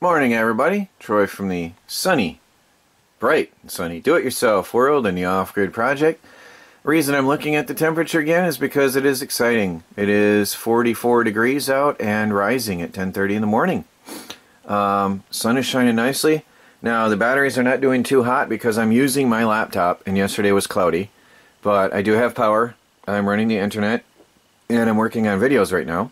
Morning, everybody. Troy from the sunny, bright, and sunny do-it-yourself world and the off-grid project. Reason I'm looking at the temperature again is because it is exciting. It is 44 degrees out and rising at 10:30 in the morning. Sun is shining nicely. Now, the batteries are not doing too hot because I'm using my laptop, and yesterday was cloudy. But I do have power. I'm running the internet, and I'm working on videos right now.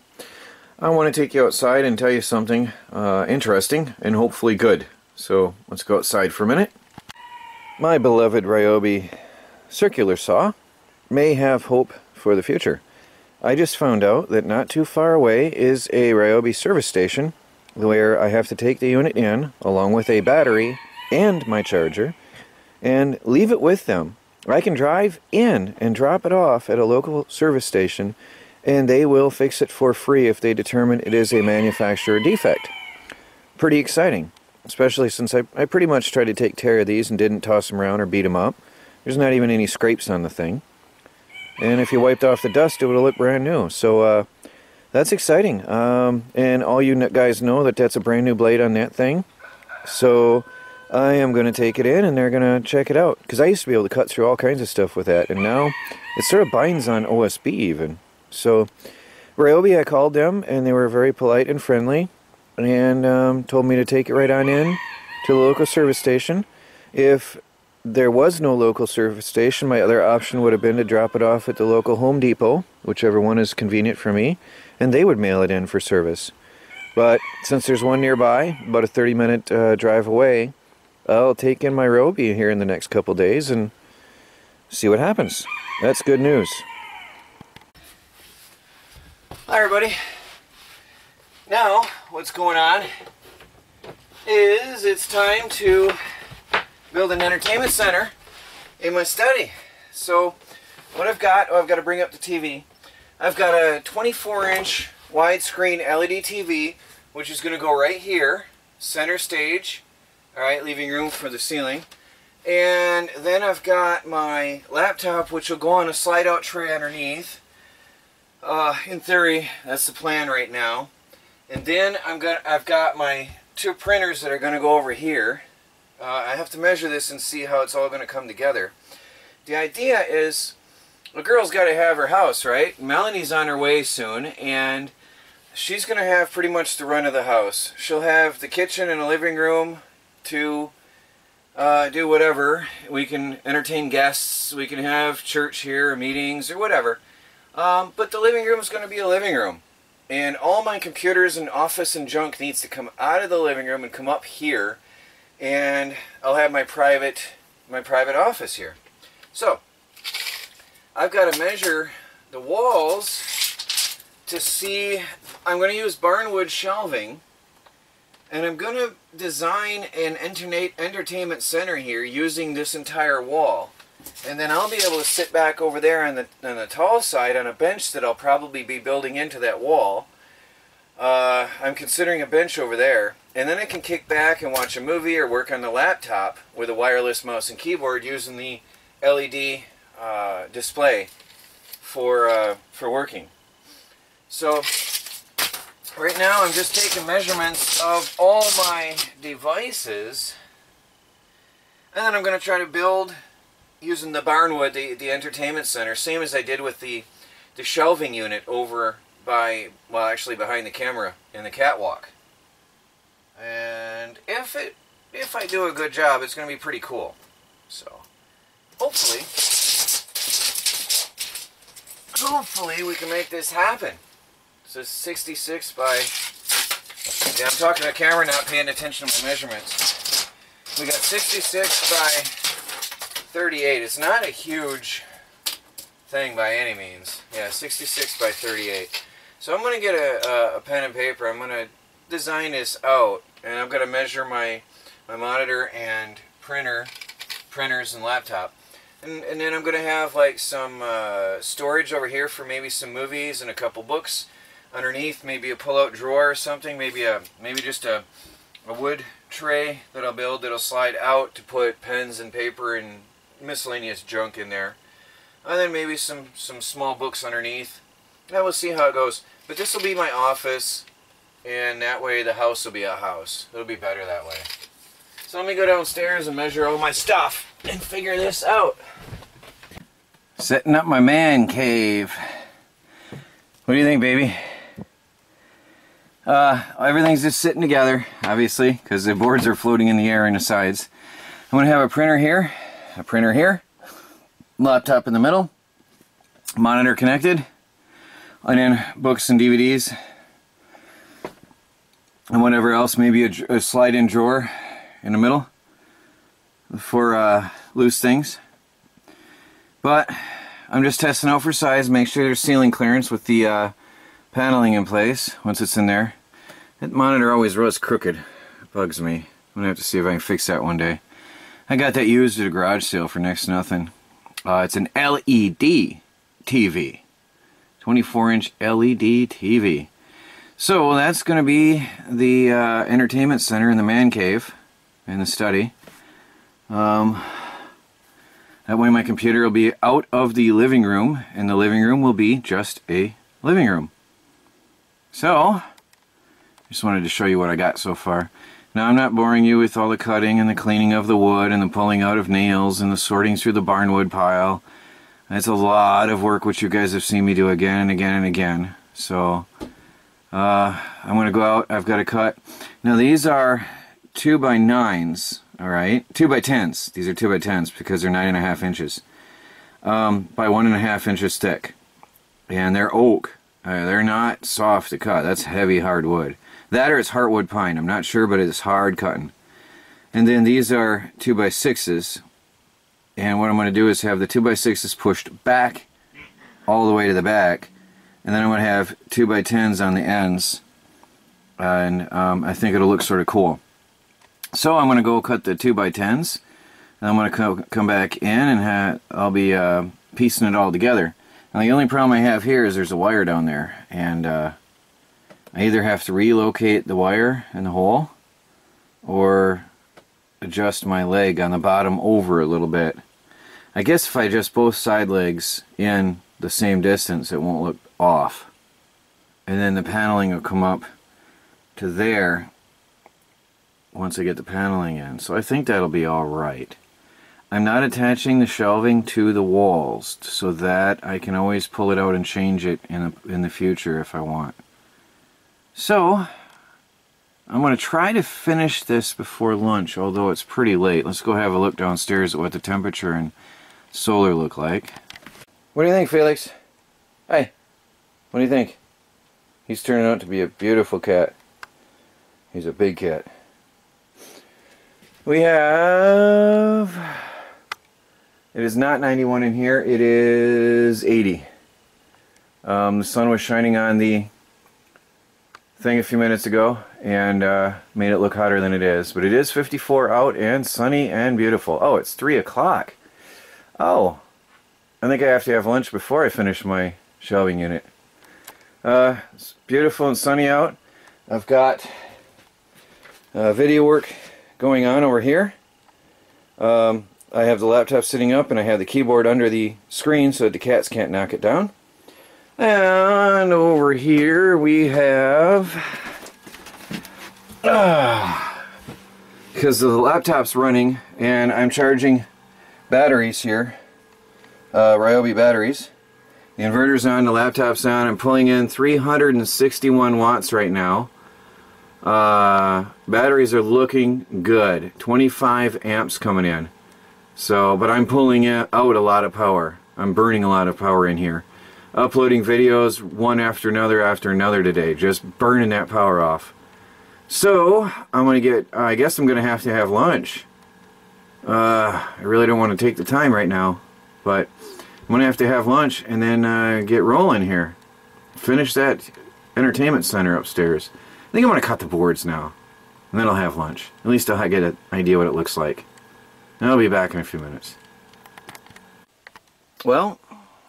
I want to take you outside and tell you something interesting and hopefully good. So let's go outside for a minute. My beloved Ryobi circular saw may have hope for the future. I just found out that not too far away is a Ryobi service station where I have to take the unit in along with a battery and my charger and leave it with them. I can drive in and drop it off at a local service station, and they will fix it for free if they determine it is a manufacturer defect. Pretty exciting, especially since I pretty much tried to take care of these and didn't toss them around or beat them up. There's not even any scrapes on the thing. And if you wiped off the dust, it would look brand new. So that's exciting. And all you guys know that that's a brand new blade on that thing. So I am going to take it in and they're going to check it out. Because I used to be able to cut through all kinds of stuff with that. And now it sort of binds on OSB even. So Ryobi, I called them and they were very polite and friendly. And told me to take it right on in to the local service station. If there was no local service station, my other option would have been to drop it off at the local Home Depot, whichever one is convenient for me, and they would mail it in for service. But since there's one nearby, about a 30-minute drive away, I'll take in my Ryobi here in the next couple days and see what happens. That's good news. Hi everybody. Now, what's going on is it's time to build an entertainment center in my study. So what I've got to bring up the TV. I've got a 24-inch widescreen LED TV, which is going to go right here, center stage, alright, leaving room for the ceiling. And then I've got my laptop, which will go on a slide-out tray underneath. In theory, that's the plan right now. And then I've got my two printers that are going to go over here. I have to measure this and see how it's all going to come together. The idea is, a girl's got to have her house, right? Melanie's on her way soon, and she's going to have pretty much the run of the house. She'll have the kitchen and a living room to do whatever. We can entertain guests, we can have church here, or meetings, or whatever. But the living room is going to be a living room. And all my computers and office and junk needs to come out of the living room and come up here. And I'll have my private office here. So, I've got to measure the walls to see. I'm going to use barnwood shelving. And I'm going to design an entertainment center here using this entire wall. And then I'll be able to sit back over there on the tall side on a bench that I'll probably be building into that wall. I'm considering a bench over there. And then I can kick back and watch a movie or work on the laptop with a wireless mouse and keyboard using the LED display for working. So right now I'm just taking measurements of all my devices. And then I'm going to try to build using the barnwood, the entertainment center, same as I did with the shelving unit over by, well, actually behind the camera in the catwalk. And if I do a good job, it's going to be pretty cool. So hopefully we can make this happen. So 66 by, yeah, I'm talking to the camera, not paying attention to my measurements. We got 66 by 38. It's not a huge thing by any means. Yeah, 66 by 38. So I'm going to get a pen and paper. I'm going to design this out, and I'm going to measure my monitor and printers and laptop. And then I'm going to have like some storage over here for maybe some movies and a couple books. Underneath, maybe a pull-out drawer or something. Maybe just a wood tray that I'll build that'll slide out to put pens and paper and miscellaneous junk in there. And then maybe some small books underneath. Now we'll see how it goes. But this will be my office, and that way the house will be a house. It'll be better that way. So let me go downstairs and measure all my stuff and figure this out. Setting up my man cave. What do you think, baby? Everything's just sitting together, obviously, because the boards are floating in the air on the sides. I'm going to have a printer here, laptop in the middle, monitor connected, and then books and DVDs, and whatever else, maybe a slide-in drawer in the middle for loose things. But I'm just testing out for size, make sure there's ceiling clearance with the paneling in place once it's in there. That monitor always runs crooked. It bugs me. I'm going to have to see if I can fix that one day. I got that used at a garage sale for next to nothing. It's an LED TV. 24-inch LED TV. So that's going to be the entertainment center in the man cave in the study. That way my computer will be out of the living room, and the living room will be just a living room. So, just wanted to show you what I got so far. Now I'm not boring you with all the cutting and the cleaning of the wood and the pulling out of nails and the sorting through the barnwood pile. That's a lot of work which you guys have seen me do again and again and again. So, I'm going to go out, I've got to cut. Now these are 2x9s, alright? 2x10s. These are 2x10s because they're 9.5 inches. By 1.5 inches thick. And they're oak. They're not soft to cut. That's heavy hardwood. That or it's heartwood pine. I'm not sure, but it's hard cutting. And then these are 2x6s. And what I'm going to do is have the 2x6s pushed back all the way to the back. And then I'm going to have 2x10s on the ends. And I think it'll look sort of cool. So I'm going to go cut the 2x10s. And I'm going to come back in and I'll be piecing it all together. Now the only problem I have here is there's a wire down there. And I either have to relocate the wire in the hole or adjust my leg on the bottom over a little bit. I guess if I adjust both side legs in the same distance, it won't look off. And then the paneling will come up to there once I get the paneling in. So I think that'll be alright. I'm not attaching the shelving to the walls so that I can always pull it out and change it in the future if I want. So, I'm going to try to finish this before lunch, although it's pretty late. Let's go have a look downstairs at what the temperature and solar look like. What do you think, Felix? Hey, what do you think? He's turning out to be a beautiful cat. He's a big cat. We have... It is not 91 in here, it is 80. The sun was shining on the thing a few minutes ago and made it look hotter than it is. But it is 54 out and sunny and beautiful. Oh, it's 3 o'clock. Oh, I think I have to have lunch before I finish my shelving unit. It's beautiful and sunny out. I've got video work going on over here. I have the laptop sitting up and I have the keyboard under the screen so that the cats can't knock it down. And over here we have, because the laptop's running and I'm charging batteries here, Ryobi batteries. The inverter's on, the laptop's on. I'm pulling in 361 watts right now. Batteries are looking good. 25 amps coming in. So, but I'm pulling out a lot of power. I'm burning a lot of power in here. Uploading videos one after another today. Just burning that power off. So, I'm going to get, I guess I'm going to have lunch. I really don't want to take the time right now. But I'm going to have lunch and then get rolling here. Finish that entertainment center upstairs. I think I'm going to cut the boards now. And then I'll have lunch. At least I'll get an idea what it looks like. And I'll be back in a few minutes. Well,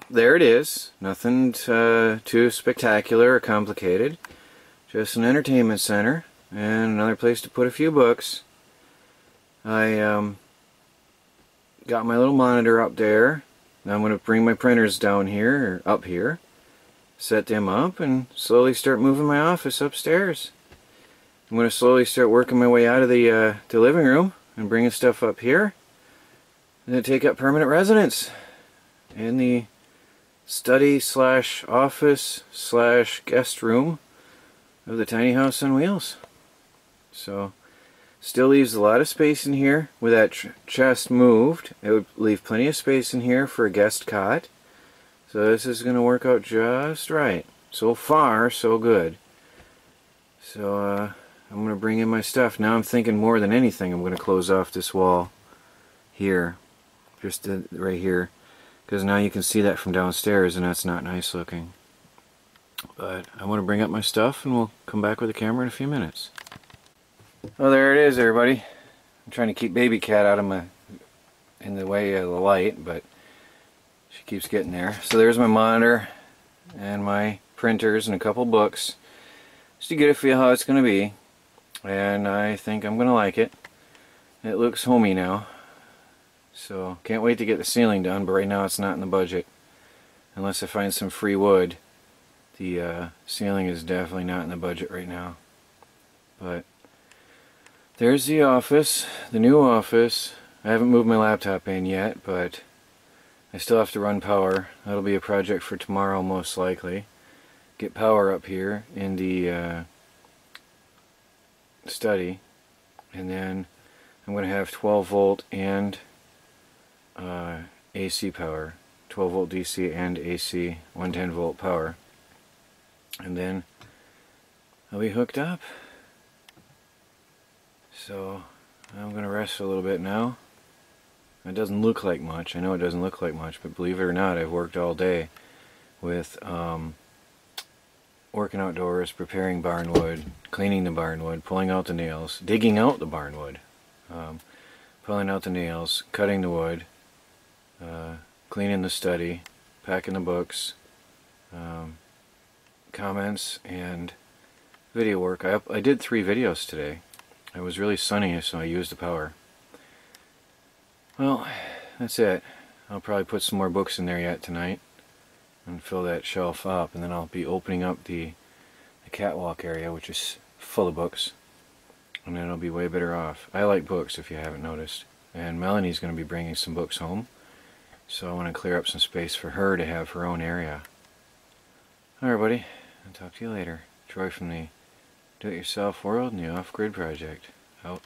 there it is. Nothing too spectacular or complicated. Just an entertainment center and another place to put a few books. I got my little monitor up there. Now I'm going to bring my printers down here, or up here. Set them up and slowly start moving my office upstairs. I'm going to slowly start working my way out of the living room and bringing stuff up here. I'm going to take up permanent residence in the study slash office slash guest room of the tiny house on wheels. So still leaves a lot of space in here. With that chest moved, it would leave plenty of space in here for a guest cot. So this is going to work out just right. So far, so good. So I'm going to bring in my stuff. Now I'm thinking more than anything I'm going to close off this wall here. Just right here. Because now you can see that from downstairs and that's not nice looking. But I want to bring up my stuff and we'll come back with the camera in a few minutes. Oh, there it is, everybody. I'm trying to keep baby cat out of in the way of the light, but she keeps getting there. So there's my monitor and my printers and a couple books, just to get a feel how it's going to be. And I think I'm going to like it. It looks homey now. So can't wait to get the ceiling done, but right now it's not in the budget. Unless I find some free wood. The ceiling is definitely not in the budget right now. But there's the office, the new office. I haven't moved my laptop in yet, but I still have to run power. That'll be a project for tomorrow most likely. Get power up here in the study, and then I'm going to have 12 volt and AC power. 12 volt DC and AC 110 volt power. And then I'll be hooked up. So I'm going to rest a little bit now. It doesn't look like much. I know it doesn't look like much, but believe it or not, I've worked all day with working outdoors, preparing barnwood, cleaning the barnwood, pulling out the nails, digging out the barnwood, pulling out the nails, cutting the wood, cleaning the study, packing the books, comments, and video work. I did 3 videos today. It was really sunny, so I used the power. Well, that's it. I'll probably put some more books in there yet tonight and fill that shelf up, and then I'll be opening up the catwalk area, which is full of books, and then it'll be way better off. I like books, if you haven't noticed, and Melanie's going to be bringing some books home, so I want to clear up some space for her to have her own area. Alright, buddy, I'll talk to you later. Troy from the Do-It-Yourself World and the Off-Grid Project. Out.